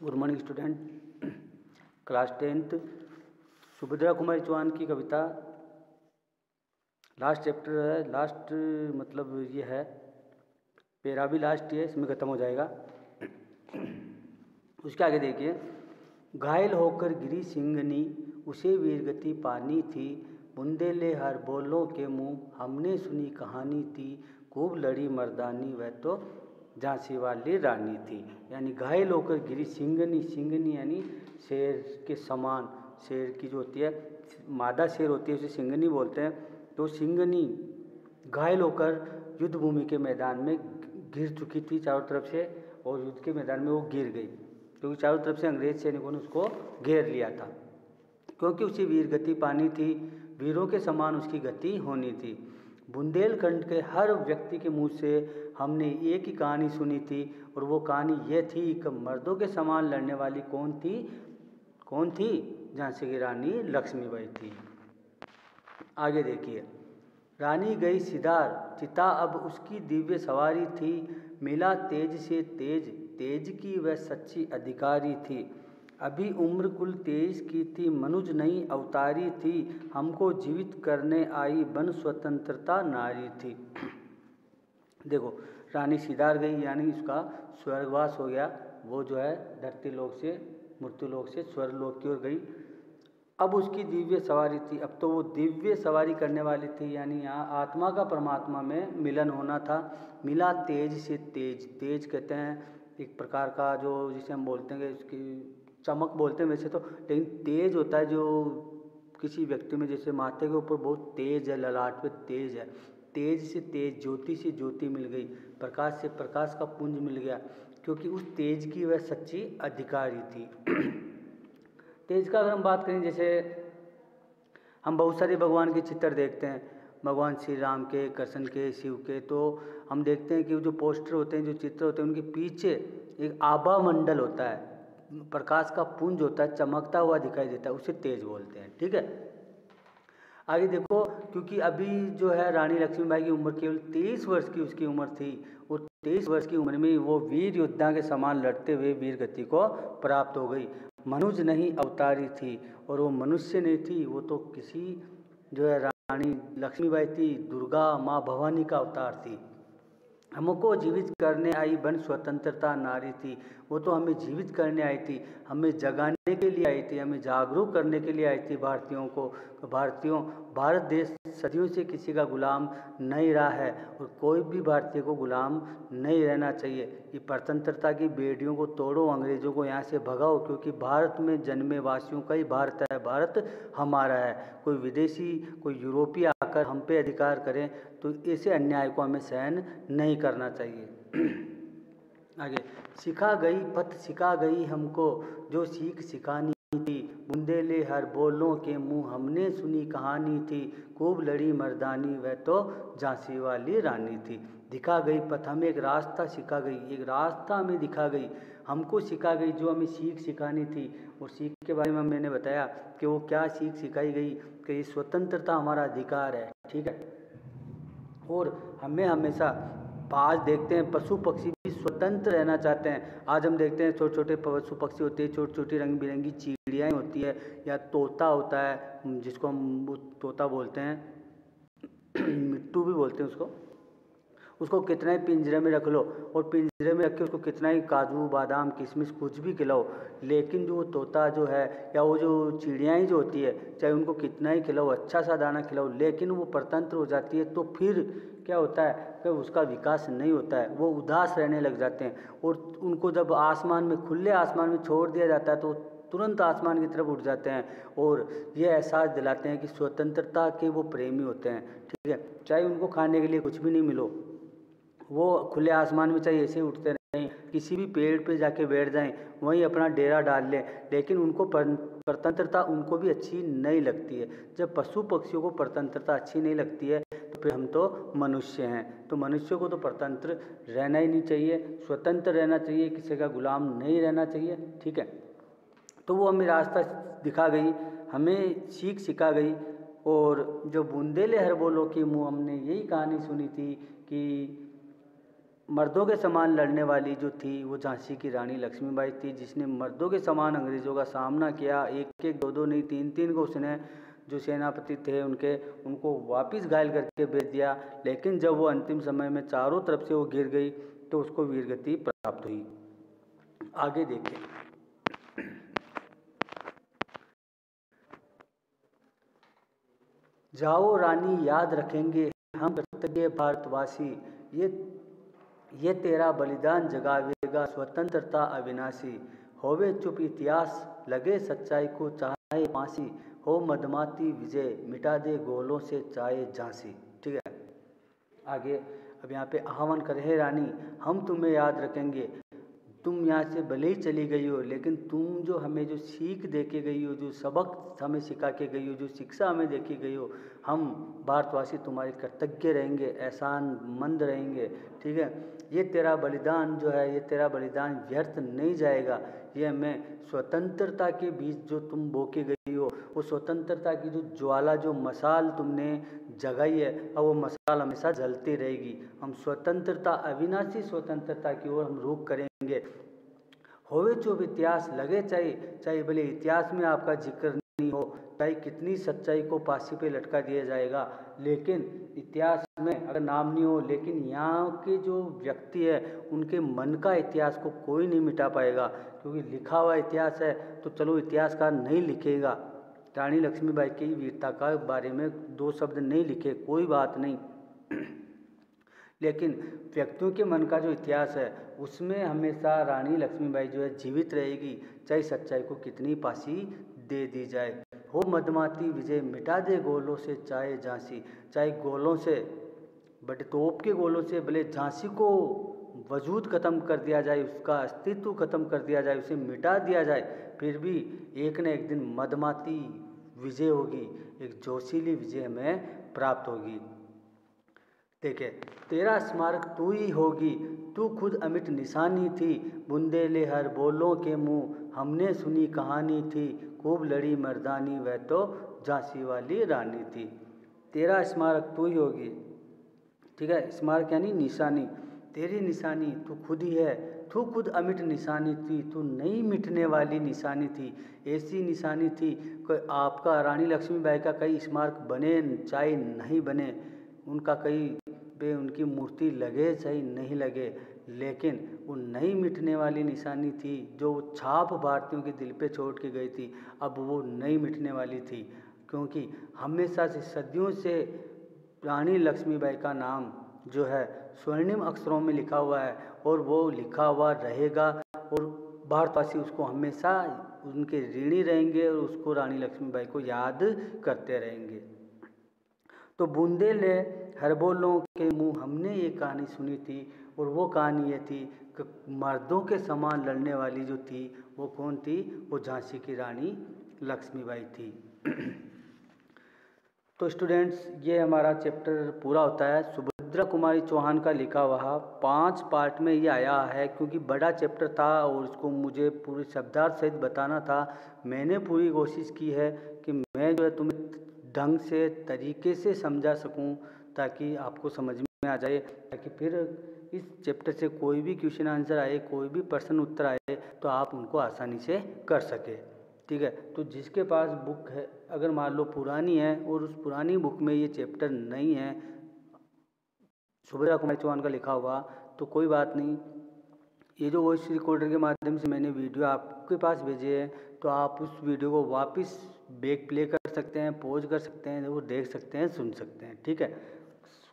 Good morning student. Class 10th Subhadra Kumari Chauhan की कविता last chapter है। लास्ट मतलब ये है, पेरा भी लास्ट ही है, इसमें ख़त्म हो जाएगा। उसके आगे देखिए, घायल होकर गिरी सिंगनी, उसे वीरगति पानी थी, बुंदेले हर बोलों के मुँह, हमने सुनी कहानी थी, खूब लड़ी मर्दानी, वह तो झांसी वाली रानी थी। यानी घायल होकर गिरी सिंगनी, सिंगनी यानी शेर के समान, शेर की जो होती है मादा शेर होती है उसे सिंगनी बोलते हैं। तो सिंगनी घायल होकर युद्ध भूमि के मैदान में गिर चुकी थी चारों तरफ से, और युद्ध के मैदान में वो गिर गई क्योंकि चारों तरफ से अंग्रेज सैनिकों ने उसको घेर लिया था। क्योंकि उसे वीर गति पानी थी, वीरों के समान उसकी गति होनी थी। बुंदेलखंड के हर व्यक्ति के मुंह से हमने एक ही कहानी सुनी थी, और वो कहानी ये थी कि मर्दों के समान लड़ने वाली कौन थी? कौन थी? झांसी की रानी लक्ष्मीबाई थी। आगे देखिए, रानी गई सिदार, चिता अब उसकी दिव्य सवारी थी, मिला तेज से तेज, तेज की वह सच्ची अधिकारी थी। अभी उम्र कुल 23 की थी, मनुज नई अवतारी थी, हमको जीवित करने आई बन स्वतंत्रता नारी थी। देखो, रानी सिदार गई यानी उसका स्वर्गवास हो गया, वो जो है धरती लोक से मृत्यु लोक से स्वर्गलोक की ओर गई। अब उसकी दिव्य सवारी थी, अब तो वो दिव्य सवारी करने वाली थी, यानी यहाँ आत्मा का परमात्मा में मिलन होना था। मिला तेज से तेज, तेज कहते हैं एक प्रकार का जो जिसे हम बोलते हैं कि उसकी चमक बोलते हैं वैसे तो, लेकिन तेज होता है जो किसी व्यक्ति में, जैसे माथे के ऊपर बहुत तेज है, ललाट पे तेज है, तेज से तेज, ज्योति से ज्योति मिल गई, प्रकाश से प्रकाश का पुंज मिल गया, क्योंकि उस तेज की वह सच्ची अधिकारी थी। तेज का अगर हम बात करें, जैसे हम बहुत सारे भगवान के चित्र देखते हैं, भगवान श्री राम के, कृष्ण के, शिव के, तो हम देखते हैं कि जो पोस्टर होते हैं, जो चित्र होते हैं, उनके पीछे एक आभा मंडल होता है, प्रकाश का पुंज होता है, चमकता हुआ दिखाई देता है, उसे तेज बोलते हैं। ठीक है, आगे देखो, क्योंकि अभी जो है रानी लक्ष्मीबाई की उम्र केवल 23 वर्ष की उसकी उम्र थी, और 23 वर्ष की उम्र में वो वीर योद्धा के समान लड़ते हुए वीर गति को प्राप्त हो गई। मनुज नहीं अवतारी थी, और वो मनुष्य नहीं थी, वो तो किसी जो है रानी लक्ष्मीबाई थी, दुर्गा माँ भवानी का अवतार थी। हमको जीवित करने आई बन स्वतंत्रता नारी थी, वो तो हमें जीवित करने आई थी, हमें जगाने के लिए आई थी, हमें जागरूक करने के लिए आई थी भारतीयों को। भारत देश सदियों से किसी का गुलाम नहीं रहा है, और कोई भी भारतीय को गुलाम नहीं रहना चाहिए। ये स्वतंत्रता की बेड़ियों को तोड़ो, अंग्रेज़ों को यहाँ से भगाओ, क्योंकि भारत में जन्मे वासियों का ही भारत है, भारत हमारा है। कोई विदेशी, कोई यूरोपीय आकर हम पे अधिकार करें तो ऐसे अन्याय को हमें सहन नहीं करना चाहिए। आगे, सिखा गई पथ सिखा गई हमको, जो सीख सिखानी थी, बुंदेले हर बोलों के मुँह, हमने सुनी कहानी थी, खूब लड़ी मर्दानी, वह तो झांसी वाली रानी थी। दिखा गई पथ, हमें एक रास्ता सिखा गई, एक रास्ता हमें दिखा गई, हमको सिखा गई, जो हमें सीख सिखानी थी। और सीख के बारे में मैंने बताया कि वो क्या सीख सिखाई गई कि ये स्वतंत्रता हमारा अधिकार है। ठीक है, और हमें हमेशा, आज देखते हैं पशु पक्षी भी स्वतंत्र रहना चाहते हैं। आज हम देखते हैं छोटे छोटे पशु पक्षी होते हैं, छोटी छोटी रंग बिरंगी चिड़ियाँ होती है, या तोता होता है जिसको हम तोता बोलते हैं, मिट्टू भी बोलते हैं उसको कितना ही पिंजरे में रख लो, और पिंजरे में रख के उसको कितना ही काजू बादाम किशमिश कुछ भी खिलाओ, लेकिन जो तोता जो है या वो जो चिड़ियाँ जो होती है, चाहे उनको कितना ही खिलाओ, अच्छा सा दाना खिलाओ, लेकिन वो परतंत्र हो जाती है, तो फिर क्या होता है कि उसका विकास नहीं होता है, वो उदास रहने लग जाते हैं। और उनको जब आसमान में, खुले आसमान में छोड़ दिया जाता है, तो तुरंत आसमान की तरफ उड़ जाते हैं, और ये एहसास दिलाते हैं कि स्वतंत्रता के वो प्रेमी होते हैं। ठीक है, चाहे उनको खाने के लिए कुछ भी नहीं मिलो, वो खुले आसमान में चाहे ऐसे उठते रहें, किसी भी पेड़ पे जाके बैठ जाएं, वहीं अपना डेरा डाल लें, लेकिन उनको स्वतंत्रता उनको भी अच्छी नहीं लगती है। जब पशु पक्षियों को स्वतंत्रता अच्छी नहीं लगती है, तो फिर हम तो मनुष्य हैं, तो मनुष्यों को तो स्वतंत्र रहना ही नहीं चाहिए, स्वतंत्र रहना चाहिए, किसी का गुलाम नहीं रहना चाहिए। ठीक है, तो वो हमें रास्ता दिखा गई, हमें सीख सिखा गई, और जो बूंदेले हर बोलो की मुँह, हमने यही कहानी सुनी थी कि मर्दों के समान लड़ने वाली जो थी वो झांसी की रानी लक्ष्मीबाई थी, जिसने मर्दों के समान अंग्रेज़ों का सामना किया। एक एक दो दो नहीं तीन तीन को उसने जो सेनापति थे उनको वापस घायल करके भेज दिया। लेकिन जब वो अंतिम समय में चारों तरफ से वो गिर गई तो उसको वीरगति प्राप्त हुई। आगे देखें। जाओ रानी याद रखेंगे हम कृतज्ञ भारतवासी, ये तेरा बलिदान जगावेगा स्वतंत्रता अविनाशी। होवे चुप इतिहास लगे सच्चाई को चाहे फांसी, हो मदमाती विजय मिटा दे गोलों से चाहे झांसी। ठीक है, आगे अब यहाँ पे आह्वान कर, हे रानी हम तुम्हें याद रखेंगे। तुम यहाँ से भले ही चली गई हो, लेकिन तुम जो हमें जो सीख दे के गई हो, जो सबक हमें सिखा के गई हो, जो शिक्षा हमें दे के गई हो, हम भारतवासी तुम्हारे कृतज्ञ रहेंगे, एहसानमंद रहेंगे। ठीक है, ये तेरा बलिदान जो है, ये तेरा बलिदान व्यर्थ नहीं जाएगा। ये हमें स्वतंत्रता के बीच जो तुम बो के गई हो, वो स्वतंत्रता की जो ज्वाला, जो मशाल तुमने जगाई है, अब वो मशाल हमेशा जलती रहेगी। हम स्वतंत्रता, अविनाशी स्वतंत्रता की ओर हम रुख करेंगे। होवे जो इतिहास लगे चाहे भले इतिहास में आपका जिक्र नहीं हो, चाहे कितनी सच्चाई को फांसी पे लटका दिया जाएगा, लेकिन इतिहास में अगर नाम नहीं हो, लेकिन यहाँ के जो व्यक्ति है उनके मन का इतिहास को कोई नहीं मिटा पाएगा। क्योंकि लिखा हुआ इतिहास है तो चलो इतिहासकार नहीं लिखेगा, रानी लक्ष्मीबाई की वीरता का बारे में दो शब्द नहीं लिखे, कोई बात नहीं, लेकिन व्यक्तियों के मन का जो इतिहास है उसमें हमेशा रानी लक्ष्मीबाई जो है जीवित रहेगी, चाहे सच्चाई को कितनी फांसी दे दी जाए। हो मदमाती विजय मिटा दे गोलों से चाहे झांसी, चाहे गोलों से, बड़े तोप के गोलों से भले झांसी को वजूद ख़त्म कर दिया जाए, उसका अस्तित्व ख़त्म कर दिया जाए, उसे मिटा दिया जाए, फिर भी एक न एक दिन मदमाती विजय होगी, एक जोशीली विजय हमें प्राप्त होगी। देखिए, तेरा स्मारक तू ही होगी, तू खुद अमिट निशानी थी, बुंदेले हर बोलों के मुँह हमने सुनी कहानी थी, खूब लड़ी मर्दानी वह तो झांसी वाली रानी थी। तेरा स्मारक तू ही होगी। ठीक है, स्मारक यानी निशानी, तेरी निशानी तू खुद ही है, तू खुद अमिट निशानी थी, तू नहीं मिटने वाली निशानी थी। ऐसी निशानी थी कि आपका रानी लक्ष्मीबाई का कई स्मारक बने चाहे नहीं बने, उनका कई पे उनकी मूर्ति लगे चाहे नहीं लगे, लेकिन वो नहीं मिटने वाली निशानी थी, जो छाप भारतीयों के दिल पे छोड़ के गई थी, अब वो नहीं मिटने वाली थी। क्योंकि हमेशा से सदियों से रानी लक्ष्मीबाई का नाम जो है स्वर्णिम अक्षरों में लिखा हुआ है और वो लिखा हुआ रहेगा, और भारतवासी उसको हमेशा उनके ऋणी रहेंगे और उसको रानी लक्ष्मीबाई को याद करते रहेंगे। तो बूंदेले हर बोलों के मुँह हमने ये कहानी सुनी थी, और वो कहानी ये थी कि मर्दों के समान लड़ने वाली जो थी वो कौन थी, वो झांसी की रानी लक्ष्मीबाई थी। तो स्टूडेंट्स, ये हमारा चैप्टर पूरा होता है। सुभद्रा कुमारी चौहान का लिखा हुआ 5 पार्ट में ये आया है, क्योंकि बड़ा चैप्टर था और उसको मुझे पूरे शब्दार्थ सहित बताना था। मैंने पूरी कोशिश की है कि मैं जो है तुम्हें ढंग से तरीके से समझा सकूं, ताकि आपको समझ में आ जाए, ताकि फिर इस चैप्टर से कोई भी क्वेश्चन आंसर आए, कोई भी प्रश्न उत्तर आए, तो आप उनको आसानी से कर सके। ठीक है, तो जिसके पास बुक है, अगर मान लो पुरानी है और उस पुरानी बुक में ये चैप्टर नहीं है सुभद्रा कुमारी चौहान का लिखा हुआ, तो कोई बात नहीं, ये जो वॉइस रिकॉर्डर के माध्यम से मैंने वीडियो आपके पास भेजे हैं, तो आप उस वीडियो को वापस बैक प्ले कर सकते हैं, पॉज कर सकते हैं, वो देख सकते हैं, सुन सकते हैं। ठीक है,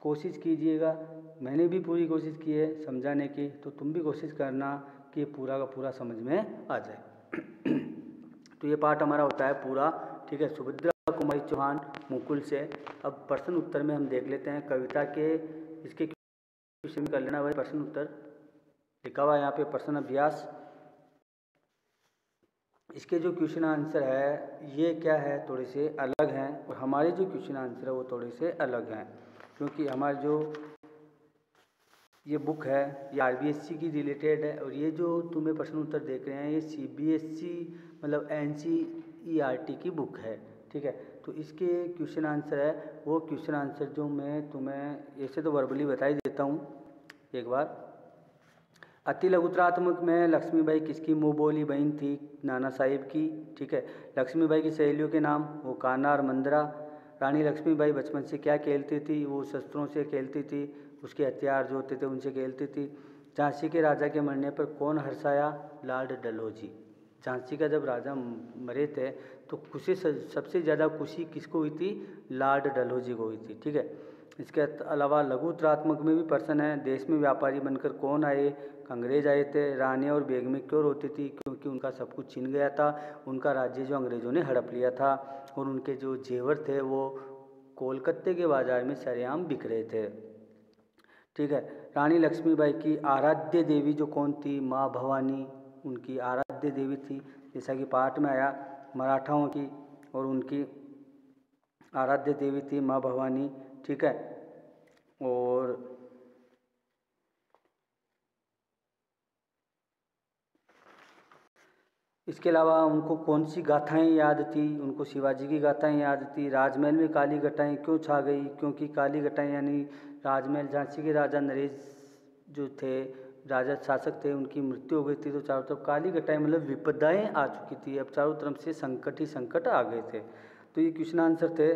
कोशिश कीजिएगा, मैंने भी पूरी कोशिश की है समझाने की, तो तुम भी कोशिश करना कि पूरा का पूरा समझ में आ जाए। तो ये पार्ट हमारा होता है पूरा। ठीक है, सुभद्रा कुमारी चौहान मुकुल से। अब प्रश्न उत्तर में हम देख लेते हैं कविता के, इसके क्वेश्चन कर लेना भाई, प्रश्न उत्तर लिखा हुआ है यहाँ पे, प्रश्न अभ्यास। इसके जो क्वेश्चन आंसर है ये क्या है, थोड़े से अलग हैं, और हमारे जो क्वेश्चन आंसर है वो थोड़े से अलग हैं, क्योंकि हमारी जो ये बुक है ये आरबीएससी की रिलेटेड है, और ये जो तुम्हें प्रश्न उत्तर देख रहे हैं ये सीबीएसई मतलब एनसीईआरटी की बुक है। ठीक है, तो इसके क्वेश्चन आंसर है वो क्वेश्चन आंसर जो मैं तुम्हें ऐसे तो वर्बली बता ही देता हूँ एक बार। अति लघुत्रात्मक में लक्ष्मीबाई किसकी मुँह बोली बहन थी? नाना साहिब की। ठीक है। लक्ष्मीबाई की सहेलियों के नाम, वो कान्हा और मंदरा। रानी लक्ष्मीबाई बचपन से क्या खेलती थी? वो शस्त्रों से खेलती थी, उसके हथियार जो होते थे उनसे खेलती थी। झांसी के राजा के मरने पर कौन हर्षाया? लॉर्ड डलहौजी। झांसी का जब राजा मरे थे तो खुशी सबसे ज़्यादा खुशी किसको हुई थी? लॉर्ड डलहौजी को हुई थी। ठीक है। इसके अलावा लघुत्रात्मक में भी प्रश्न है, देश में व्यापारी बनकर कौन आए? अंग्रेज आए थे। रानियाँ और बेगमें क्यों रोती थी? क्योंकि उनका सब कुछ छीन गया था, उनका राज्य जो अंग्रेज़ों ने हड़प लिया था और उनके जो जेवर थे वो कोलकाते के बाज़ार में सरेआम बिक रहे थे। ठीक है। रानी लक्ष्मीबाई की आराध्य देवी जो कौन थी? माँ भवानी उनकी आराध्य देवी थी, जैसा कि पाठ में आया मराठाओं की, और उनकी आराध्य देवी थी माँ भवानी। ठीक है। और इसके अलावा उनको कौन सी गाथाएं याद थी? उनको शिवाजी की गाथाएं याद थी। राजमहल में काली घटाएं क्यों छा गई? क्योंकि काली घटाएं यानी राजमहल, झांसी के राजा नरेश जो थे, राजा शासक थे, उनकी मृत्यु हो गई थी, तो चारों तरफ काली घटाएं मतलब विपदाएं आ चुकी थी। अब चारों तरफ से संकट ही संकट आ गए थे। तो ये क्वेश्चन आंसर थे।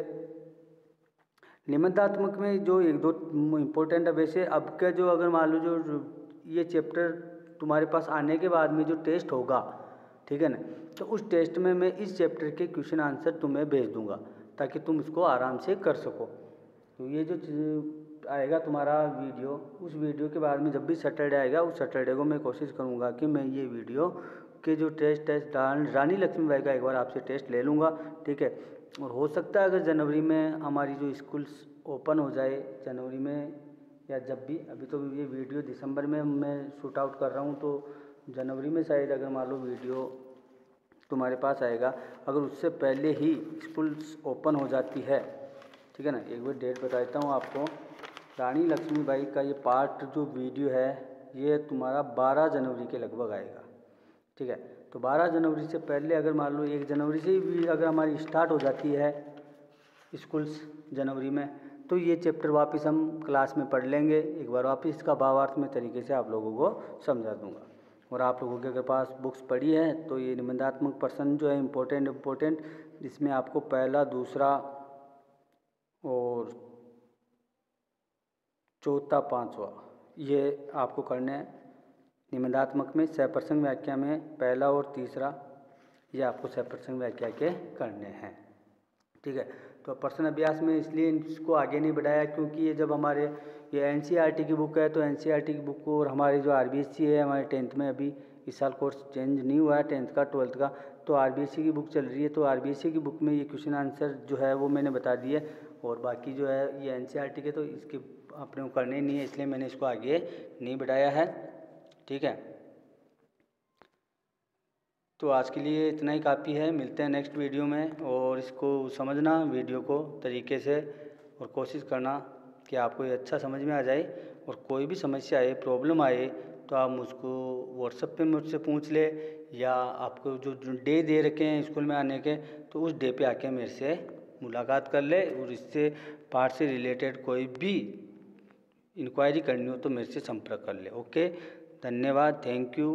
निबंधात्मक में जो एक दो इम्पोर्टेंट है, वैसे अब का जो अगर मान लो जो ये चैप्टर तुम्हारे पास आने के बाद में जो टेस्ट होगा, ठीक है ना, तो उस टेस्ट में मैं इस चैप्टर के क्वेश्चन आंसर तुम्हें भेज दूंगा ताकि तुम इसको आराम से कर सको। तो ये जो आएगा तुम्हारा वीडियो, उस वीडियो के बाद में जब भी सैटरडे आएगा, उस सैटरडे को मैं कोशिश करूँगा कि मैं ये वीडियो के जो टेस्ट रानी लक्ष्मीबाई का एक बार आपसे टेस्ट ले लूँगा। ठीक है। और हो सकता है अगर जनवरी में हमारी जो स्कूल्स ओपन हो जाए, जनवरी में या जब भी, अभी तो ये वीडियो दिसंबर में मैं शूट आउट कर रहा हूँ, तो जनवरी में शायद अगर मान लो वीडियो तुम्हारे पास आएगा, अगर उससे पहले ही स्कूल्स ओपन हो जाती है, ठीक है ना। एक बार डेट बता देता हूँ आपको। रानी लक्ष्मीबाई का ये पार्ट जो वीडियो है ये तुम्हारा 12 जनवरी के लगभग आएगा। ठीक है। तो 12 जनवरी से पहले अगर मान लो 1 जनवरी से भी अगर हमारी स्टार्ट हो जाती है स्कूल्स जनवरी में, तो ये चैप्टर वापस हम क्लास में पढ़ लेंगे एक बार वापस, इसका भावार्थ में तरीके से आप लोगों को समझा दूंगा। और आप लोगों के अगर पास बुक्स पढ़ी है तो ये निबंधात्मक प्रश्न जो है इम्पोर्टेंट, जिसमें आपको पहला, दूसरा और चौथा, पांचवा ये आपको करने हैं। निबंधात्मक में सह व्याख्या में पहला और तीसरा ये आपको सह व्याख्या के करने हैं। ठीक है। तो प्रश्न अभ्यास में इसलिए इसको आगे नहीं बढ़ाया क्योंकि ये जब हमारे ये एनसीईआरटी की बुक है, तो एनसीईआरटी की बुक को, और हमारी जो आरबीएससी है, हमारे 10th में अभी इस साल कोर्स चेंज नहीं हुआ है 10th का 12th का, तो आरबीएससी की बुक चल रही है। तो आरबीएससी की बुक में ये क्वेश्चन आंसर जो है वो मैंने बता दिए, और बाकी जो है ये एनसीईआरटी के, तो इसके अपने को करने नहीं है, इसलिए मैंने इसको आगे नहीं बढ़ाया है। ठीक है। तो आज के लिए इतना ही काफ़ी है। मिलते हैं नेक्स्ट वीडियो में, और इसको समझना वीडियो को तरीके से, और कोशिश करना कि आपको ये अच्छा समझ में आ जाए। और कोई भी समस्या आए, प्रॉब्लम आए, तो आप मुझको व्हाट्सएप पे मुझसे पूछ ले, या आपको जो डे दे रखे हैं स्कूल में आने के, तो उस डे पे आके मेरे से मुलाकात कर ले, और इससे पाठ से रिलेटेड कोई भी इंक्वायरी करनी हो तो मेरे से संपर्क कर ले। ओके, धन्यवाद, थैंक यू।